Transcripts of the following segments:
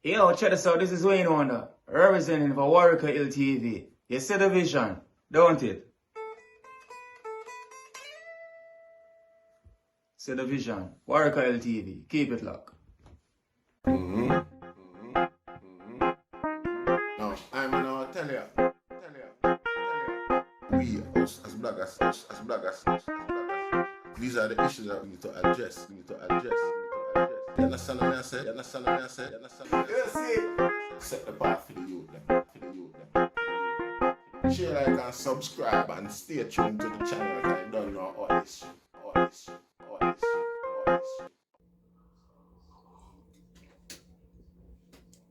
Yo, check this out. This is Wayne Wonder, representing for Warieka LTV. You see the vision, don't it? See the vision. Warieka LTV. Keep it locked. No, I'm gonna tell you. We, us as bloggers, these are the issues that we need to address. You understand what I say? You see? Set the path for the youth. Share, like, and subscribe and stay tuned to the channel. I don't know all this.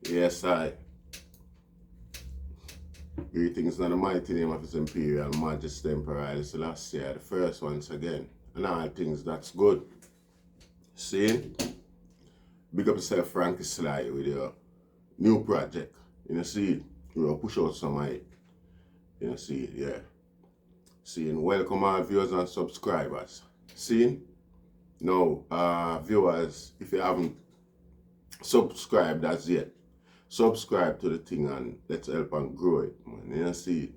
Yes, I. Greetings in the mighty name of His Imperial Majesty Emperor Haile Selassie, the first once again, and all things that's good. See? Big up yourself, Frankie Sly, with your new project. You know, see, you will push out some height. You know, see, yeah. See, and welcome our viewers and subscribers. See? Now, viewers, if you haven't subscribed as yet, subscribe to the thing and let's help and grow it, man. You know, see?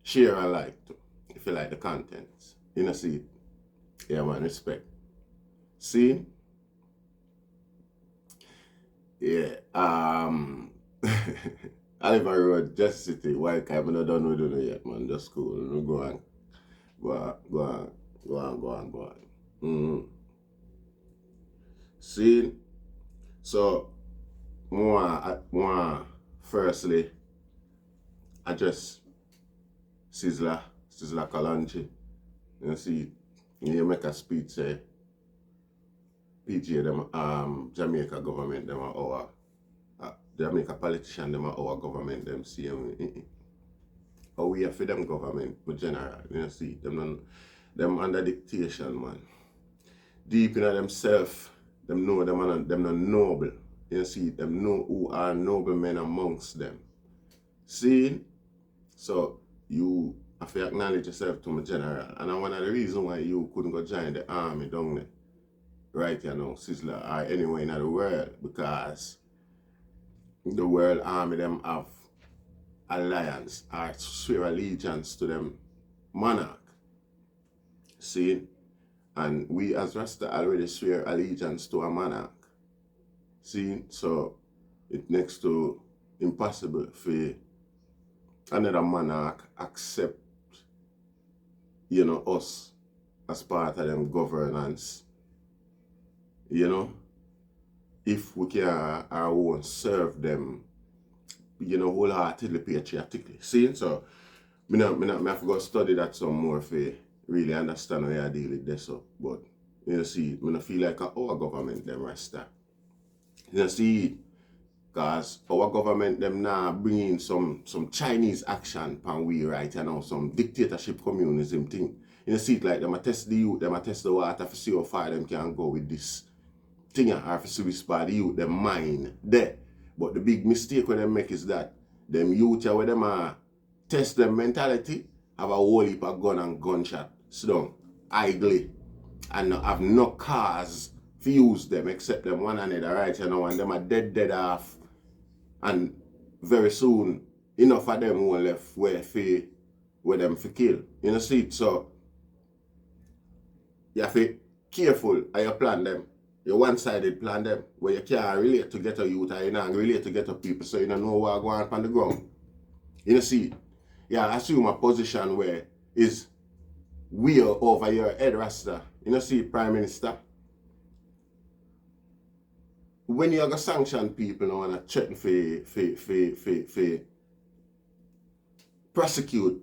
Share and like too, if you like the contents. You know, see? Yeah, man, respect. See? Yeah, Oliver Road, Just City, Warieka, I'm not done with it yet, man. Just cool. Go on. See? So, more firstly, address Sizzla Kalonji. You see, you make a speech say, PG them, Jamaica government them are our, Jamaica politician them are our government them see how we are for them government but general, you see, them under dictation, man. Deep in themselves, them know them not noble. You see, them know who are noble men amongst them. See? So you have to acknowledge yourself to my general. And one of the reasons why you couldn't go join the army down there, right, you know, Sizzla, or anywhere in the world, because the world army them have alliance or swear allegiance to them monarch. See? And we as Rasta already swear allegiance to a monarch. See? So it next to impossible for another monarch accept, you know, us as part of them governance. You know? If we can our own serve them, you know, wholeheartedly patriotically. See? So I have to go study that some more for really understand how I deal with this up. But you see, I feel like our government them Rasta. You see, because our government them now bringing some Chinese action pan we, right, you know, some dictatorship communism thing. You see it like them a test the youth, them a test the water to see how far them can go with this thing, or to see which part the youth them mind there. But the big mistake when they make is that them youth where them test them mentality, have a whole heap of gun and gunshot, sit down, idly, and have no cars to use them except them one another, right, you know, and them are dead off. And very soon, enough of them who left where them for kill. You know, see it? So, you have to be careful how you plan them. You one-sided plan them, where you can't relate to get a youth or you can't relate to get a people, so you don't know what going on the ground. You know, see, yeah, assume a position where is we are over your head, Rasta. You know, see, Prime Minister. When you are going to sanction people now and threaten for prosecute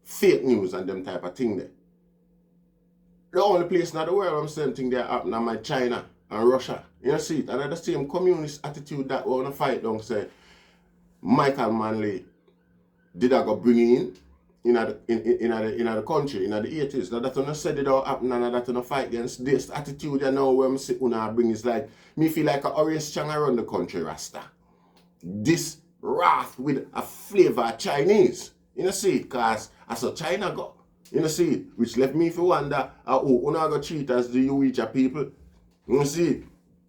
fake news and them type of thing there. The only place in the world I'm saying thing there happen in my China and Russia. You know, see it? And the same communist attitude that we want to fight down, say Michael Manley did I go bring in the country in the 80s. Now that one said it all happen and that one fight against this attitude you know where I see una bring is like me feel like a orange chang around the country, Rasta. This wrath with a flavor of Chinese. You know, see it? Cause as a China go. You know, see it? Which left me for wonder how una go treat as the Uicha people. You know, see it?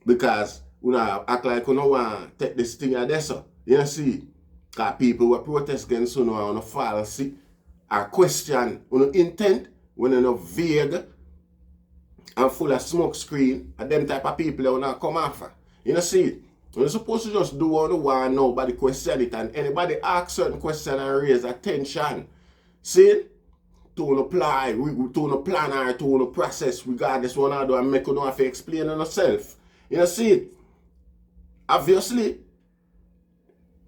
Because we act like we don't want to take this thing at this. You see? Because people who protest against you on a false or question on intent when you're not vague and full of smoke screen, and them type of people that will come after. You see? You're supposed to just do what you want, nobody question it, and anybody ask certain question and raise attention. See? To apply, to plan or to process, regardless what I do, and make you don't have to explain on yourself. You see? Obviously,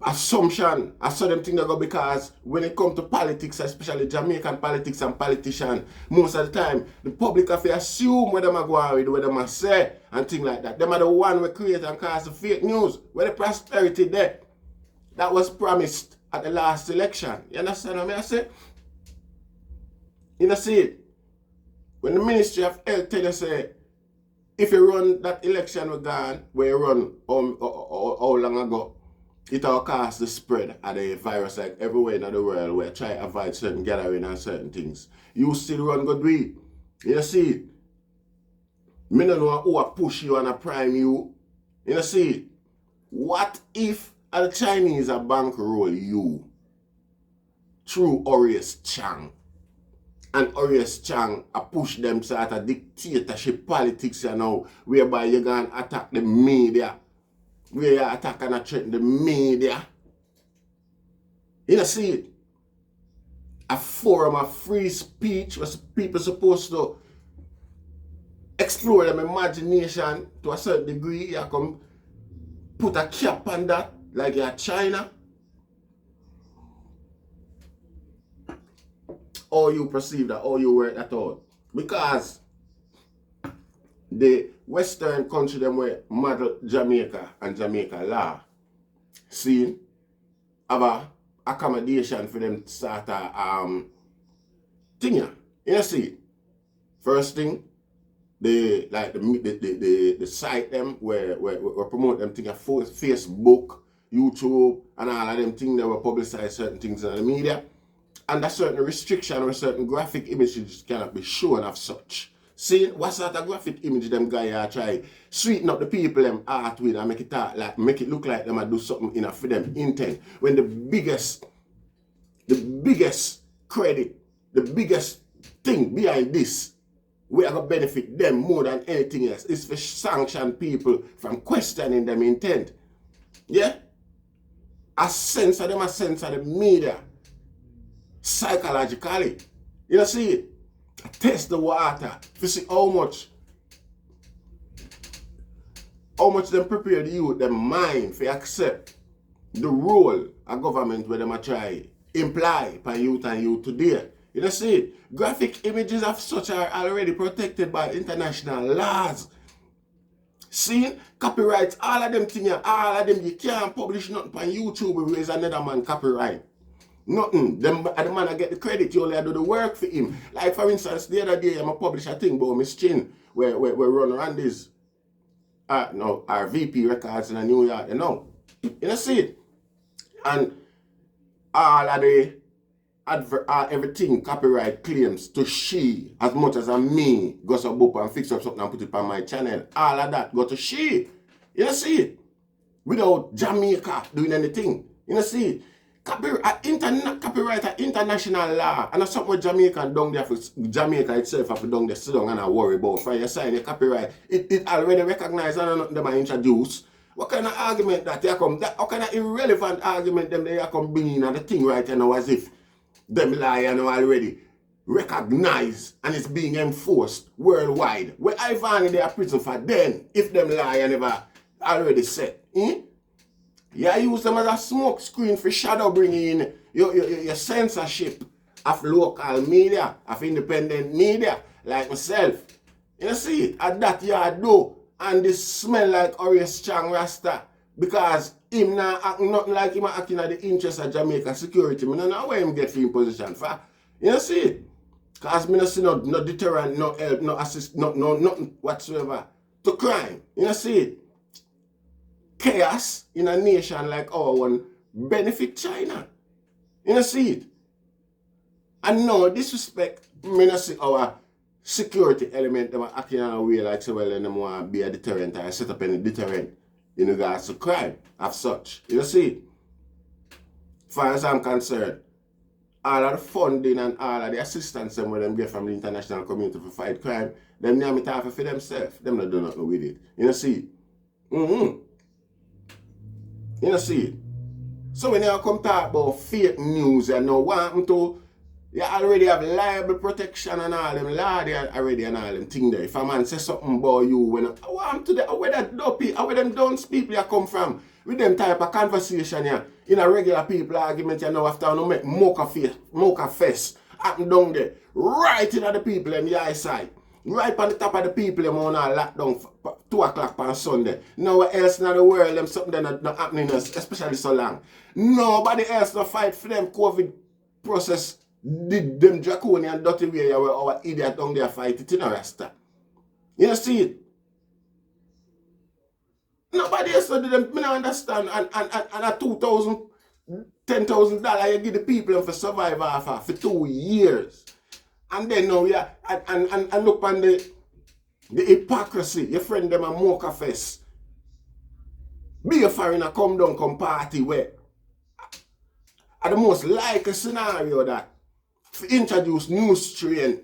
assumption, I saw them think they go because when it comes to politics, especially Jamaican politics and politicians, most of the time, the public have to assume what them are going with, what them are say, and things like that. Them are the one who create and cause the fake news, where the prosperity there. That was promised at the last election. You understand what I say? You see it? When the Ministry of Health tell you, say, if you run that election with gone, where you run how long ago, it will cause the spread of the virus like everywhere in the world where try to avoid certain gathering and certain things. You still run good with. You see it? Me don't know who push you and a prime you. You see it? What if the Chinese are bankroll you through Orius Chang? And Orius Chang push them sort of dictatorship politics, you know, whereby you're going to attack the media. Where you attack and threaten the media. You see it? A forum of free speech where people supposed to explore their imagination to a certain degree. You come put a cap on that, like you're China. Or you perceive that, or you work that out. Because the Western country them were model Jamaica and Jamaica law. See, have a accommodation for them sort of thing. You see, first thing, the site them where promote them thing Facebook, YouTube, and all of them things that were publicize certain things in the media. And a certain restriction or certain graphic images cannot be shown of such. See, what sort of graphic image them guys are try sweeten up the people them art with and make it look like them and do something enough for them intent. When the biggest credit, the biggest thing behind this, we are gonna benefit them more than anything else, is for sanction people from questioning them intent. Yeah? A sense of them, a sense of the media. Psychologically. You see it? Test the water to see how much them prepare the youth, their mind to accept the role of government where them try imply by youth and youth today. You see it? Graphic images of such are already protected by international laws. See, copyrights, all of them things, all of them, you can't publish nothing on YouTube if there's another man copyright. Nothing. The man I get the credit, you only do the work for him. Like for instance, the other day I published a thing about Miss Chin where run around this our VP records in New York, you know. You see it? And all of the everything copyright claims to she as much as me go some up and fix up something and put it on my channel. All of that go to she. You see it? Without Jamaica doing anything. You see it? Copyright international law, and that's something Jamaica down there for Jamaica itself have to down there sit down and worry about. For you sign a copyright, it already recognized and nothing them introduce. What kind of argument that they come? What kind of irrelevant argument them they come bring in and the thing right now as if them lie and already recognized and it's being enforced worldwide. Where Ivan in their prison for then if them lie and never already said. Yeah, use them as a smoke screen for shadow bringing in your censorship of local media, of independent media, like myself. You see it? At that yard do, and this smell like Orius Chang Rasta, because him not acting nothing like him acting at the interest of Jamaica security. I don't know where him get for him position for. You see it? Because I don't see no deterrent, no help, no assist, nothing whatsoever to crime. You see it? Chaos in a nation like our one benefit China. You see it? And no disrespect, I see our security element them are acting in a way like say, well, then them want to be a deterrent or set up any deterrent in regards to crime of such. You see, as far as I'm concerned, all of the funding and all of the assistance them where them get from the international community to fight crime, them name it off for themselves. Them not do nothing with it. You see? You see? So when you come talk about fake news and no want to, you already have liable protection and all them law there already and all them thing there. If a man say something about you, when I want to where that dopey, where them dunce people you come from, with them type of conversation here, in a regular people argument, you know, after you make mocha face, happen down there, right in the people in the eyesight, right on the top of the people them on all locked down 2 o'clock on Sunday. Nowhere else in the world, them something that not happening, especially so long. Nobody else no fight for them COVID process. Did them draconian dirty way where our idiot down there fight it in a Rasta. You see it? Nobody else did them. I don't understand. And a $2,000, $10,000 you give the people for survive off for 2 years. And then now and look on the hypocrisy. Your friend them a mocha fest. Be a foreigner come down come party where the most likely scenario that to introduce new strain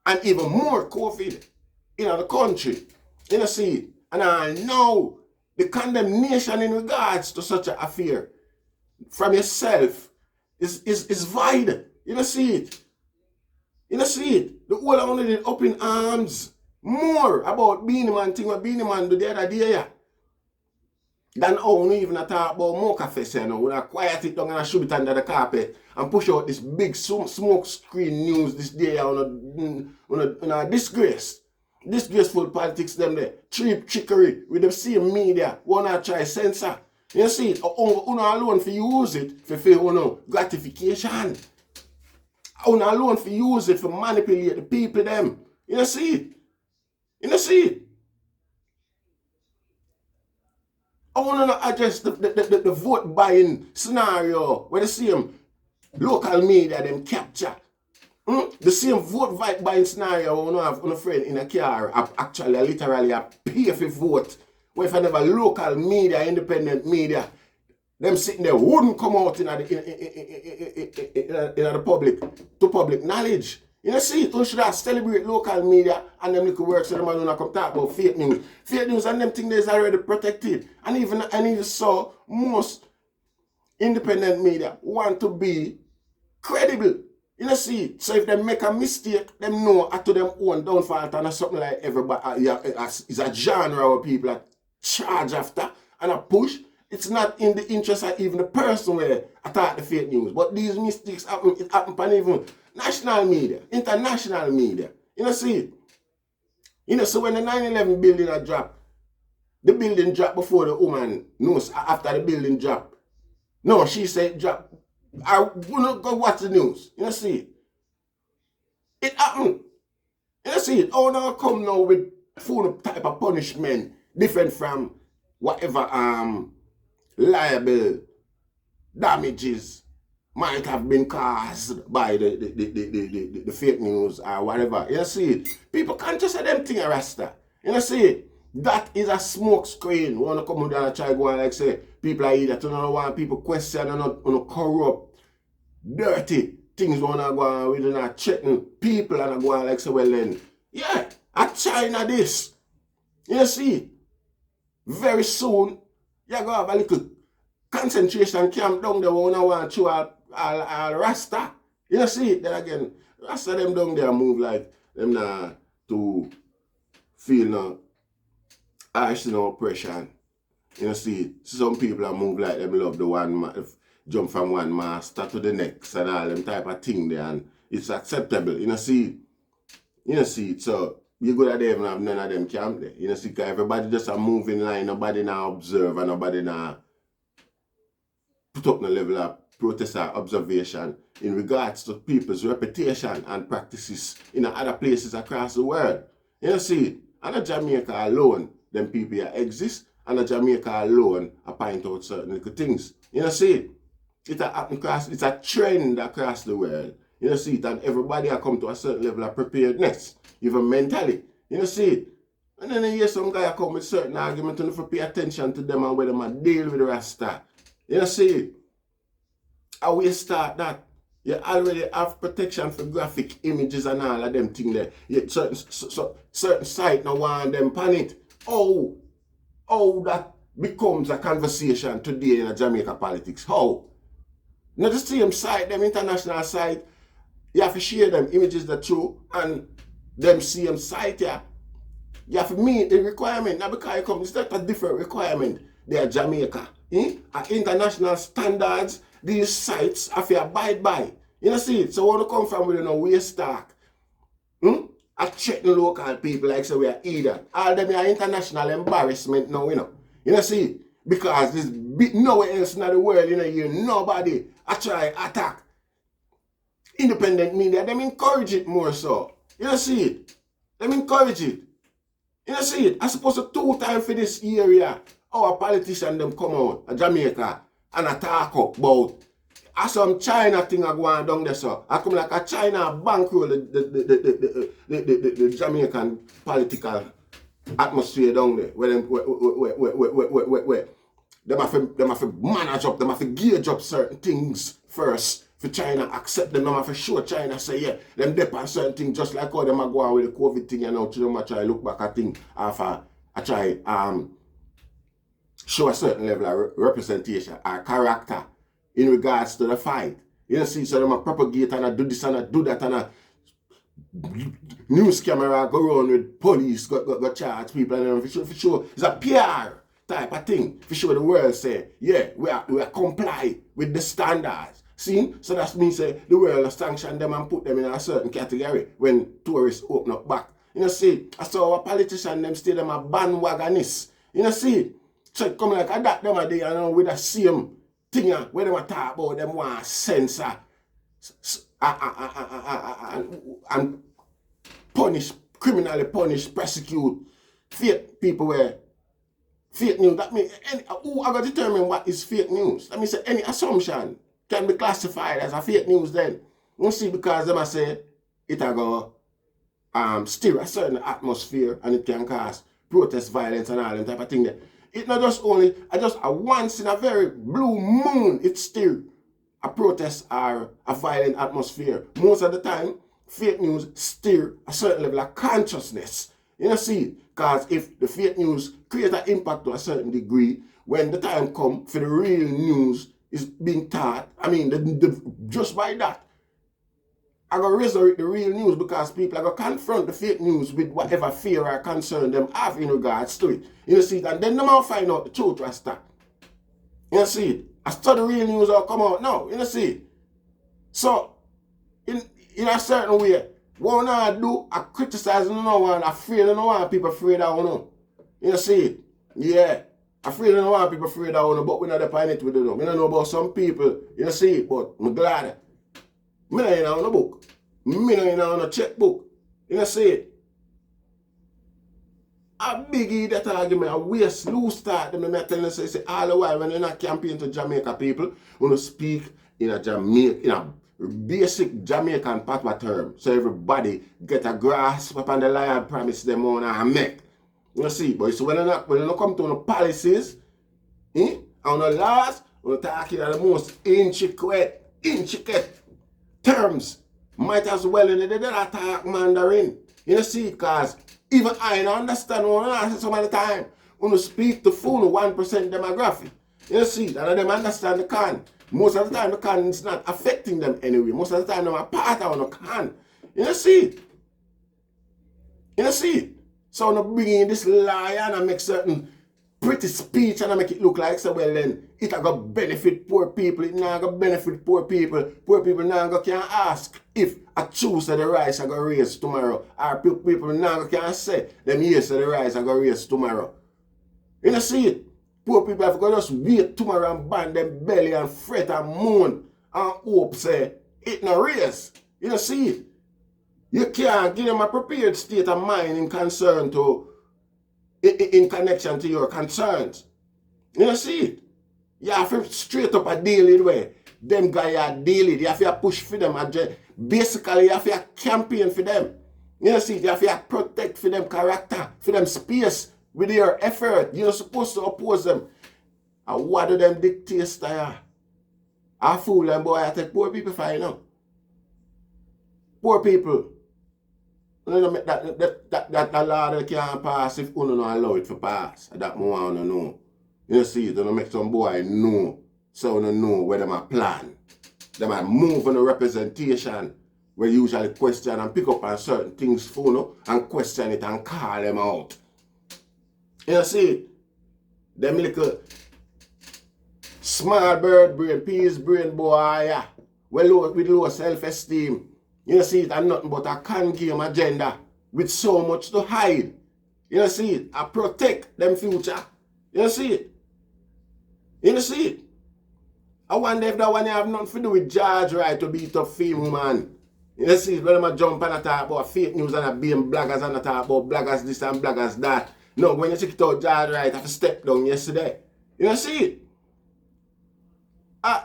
and even more COVID in the country. You see it? And I know the condemnation in regards to such an affair from yourself is void. You see it? You see it? The whole only did up in arms more about Beanie Man thing what Beanie Man do the other day. Yeah. Then only even talk about mocha fest, you know, when I quiet it down and I shove it under the carpet and push out this big smoke screen news this day on a disgrace. Disgraceful politics them there. Cheap trickery with the same media. Wanna try censor. You see it? Una alone for use it for gratification. Una alone for use it for manipulate the people them. You see it? You see it? I want to address the vote buying scenario where the same local media them capture. The same vote buying scenario when I have a friend in a car actually literally pay for vote. Where if I never local media, independent media, them sitting there wouldn't come out in the public to public knowledge. You see it, we should have celebrate local media and them little works so them don't come talk about fake news. Fake news and them things is already protected. And even so, most independent media want to be credible. You see it. So if they make a mistake, them know to them own downfall and something like everybody is a genre where people are charge after and a push. It's not in the interest of even the person where attack the fake news. But these mistakes happen, it happen on even national media, international media. You see it? So when the 9/11 building had dropped, the building dropped before the woman knows after the building dropped. No, she said drop. I wanna go watch the news. You see it? It happened. You see it? Oh, now come now with full type of punishment different from whatever liable damages might have been caused by the fake news or whatever. You see it? People can't just say them thing a Rasta. You see it? That is a smoke screen. Want to come down and try go and like say people are either to not want people question and not corrupt, dirty things wanna go on with not checking people and go on like say well then. Yeah, at China this. You see it? Very soon you go have a little concentration camp down there where you want to all Rasta. You see it? Then again, Rasta them down there move like them not to feel no harsh no oppression. You see it? Some people are move like them love the one jump from one master to the next and all them type of thing there and it's acceptable. You see it? You see it? So you go to them and have none of them camp there. You see, because everybody just a move in line, nobody now observe and nobody now put up no level of protest or observation in regards to people's reputation and practices in other places across the world. You see it? And in Jamaica alone, them people exist, and in Jamaica alone, I point out certain little things. You see it? It's a trend across the world. You know, see it, and everybody I come to a certain level of preparedness, even mentally. You know, see it. And then you hear some guy come with certain argument and if you pay attention to them and whether them deal with the Rasta. You know, see it. How we start that? You already have protection for graphic images and all of them things there. You, certain site now want them pan it. How that becomes a conversation today in Jamaica politics? How? Not the same site, them international site, you have to share them images that true and them same site, yeah. You have to meet the requirement. Now because you come, it's not a different requirement. They are Jamaica. At international standards, these sites have to abide by. You know, see it? So when you come from with no waste talk, I check the local people like so we are either. All them are international embarrassment now, you know. You know, see it? Because there's nowhere else in the world, you know, you nobody I try attack independent media. Them encourage it more so. You know, see it? Them encourage it. You know, see it? I suppose 2 times for this area, our politicians them come out of Jamaica and attack up about some China thing I go on down there, so I come like a China bankroll the Jamaican political atmosphere down there, where them have to manage up, them have to gauge up certain things first for China accept them, them have to show China say yeah, them depend certain things just like how them go on with the COVID thing and now to them I try look back at things after I try show a certain level of representation or character in regards to the fight. You know, see, so them a propagate and I do this and I do that and I news camera go around with police, go charge people and for sure it's a PR type of thing. For sure the world say, yeah, we are comply with the standards. See? So that means the world will sanction them and put them in a certain category when tourists open up back. You know, see, I saw our politicians them stay them a bandwagonists. You know, see, so it come like that them a day, you know, with the same thing where them a talk about them want censor and punish, criminally punish, prosecute fake people where fake news. That means who are going to determine what is fake news? That means any assumption can be classified as a fake news then. You see, because them I say it a go stir a certain atmosphere and it can cause protest violence and all them type of thing there. It not just only just a once in a very blue moon it stir a protest or a violent atmosphere. Most of the time, fake news stir a certain level of consciousness. You know, see, because if the fake news create an impact to a certain degree, when the time comes for the real news is being taught, I mean, just by that, I go resurrect the real news because people are going to confront the fake news with whatever fear or concern them have in regards to it. You know, see it, and then them will find out the truth was that. You know, see it. I study real news will come out now. You know, see it. So, in a certain way, what I do, I criticize no one, I fear no one, people afraid of no. You know, see it. Yeah. I afraid no one, people afraid of no, but we're not depending it with them. I don't know about some people, you know, see it, but I'm glad. Me not in on a book. Me not in on a checkbook. You know, see it. A biggie that argument, a waste loose start them. I tell you, say all the while when you're not campaigning to Jamaica people, when you speak in a basic Jamaican patois term, so everybody get a grasp upon the lie and promise them on and make. You see, but so when you come to the policies, and the laws, we're talking about the most intricate terms. Might as well in the talk Mandarin. You see, because even I don't understand what I say some of the time. When you speak to full 1% demographic. You see, and them understand the can. Most of the time the can is not affecting them anyway. Most of the time they're a part of the can. You see? You see? So when you bring in this lie and I make certain pretty speech and I make it look like so well then it a go benefit poor people, it not go benefit poor people. Poor people now go can ask if I choose that the rice I go raise tomorrow. Or people now go can say them yes the rice I go raise tomorrow. You know see it? Poor people have to just wait tomorrow and band them belly and fret and moan and hope say it no raise. You know see it? You can't give them a prepared state of mind in concern to in connection to your concerns. You know, see it? You have to straight up a deal in way. them guys are daily. You have to push for them. Basically, you have to campaign for them. You see, you have to protect for them character, for them space with your effort. You're supposed to oppose them. And what do them dictate style? I fool them, boy. I take poor people for you know. Poor people. That law that can't pass if you don't allow it to pass. That I want to know. You see, don't make some boy know. So you know where them a plan. Them a move on the representation where you usually question and pick up on certain things for you and question it and call them out. You see, them little small bird brain, peas brain boy, yeah, with low self-esteem. You see it and nothing but a can game agenda with so much to hide. You see it, I protect them future. You see it. You see it. I wonder if that one have nothing to do with George right to beat up female man. You see it, when I jump and I talk about fake news and I being bloggers and I talk about bloggers this and bloggers that. No, when you check it out, George right, I have to step down yesterday. You see it. I'm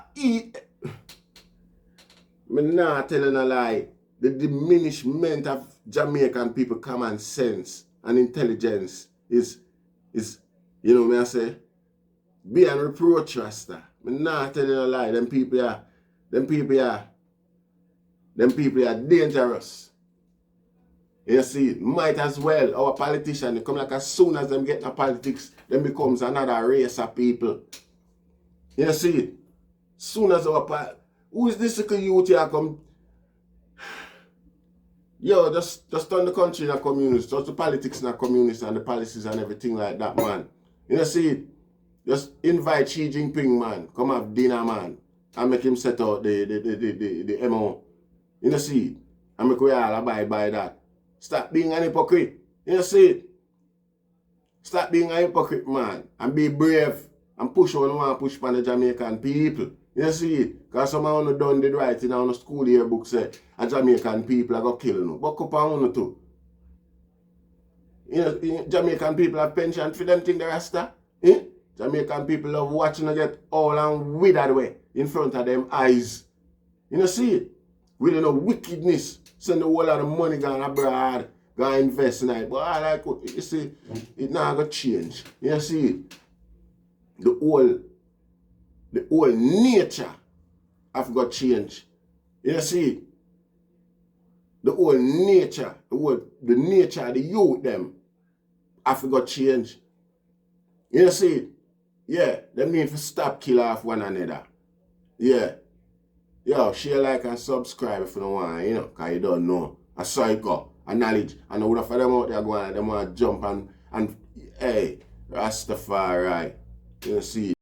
not telling a lie. The diminishment of Jamaican people common sense and intelligence is you know what I say? Being reproach Rasta. I'm not telling a lie. Them people are dangerous. You see, might as well our politicians, they come like as soon as them get into politics, them becomes another race of people. You see, soon as our who is this little youth here come? Yo, just turn the country in a communist, just the politics in a communist and the policies and everything like that, man. You see, just invite Xi Jinping, man, come have dinner, man, and make him set out the MO. You see, and make we all abide by that. Stop being an hypocrite. You see, stop being a hypocrite, man, and be brave and push on one push for the Jamaican people. You see it? Because some of them done the right in our school yearbook say a Jamaican people are going to kill you. But up on one too. You know, Jamaican people have pension for them thing the Rasta. Eh? Jamaican people love watching them get all and withered way in front of them eyes. You know, see it? We don't know wickedness. Send the whole lot of money going abroad, go invest in it. But I like it. You see, it not going to change. You see it? The whole nature have got change. You see it? The whole nature, the nature of the youth them have got change. You see it? Yeah, them need to stop kill off one another. Yeah. Yo, share, like, and subscribe if you don't want, you know, because you don't know. A cycle, a knowledge. And all of them out there going, them want to jump and hey, Rastafari. You see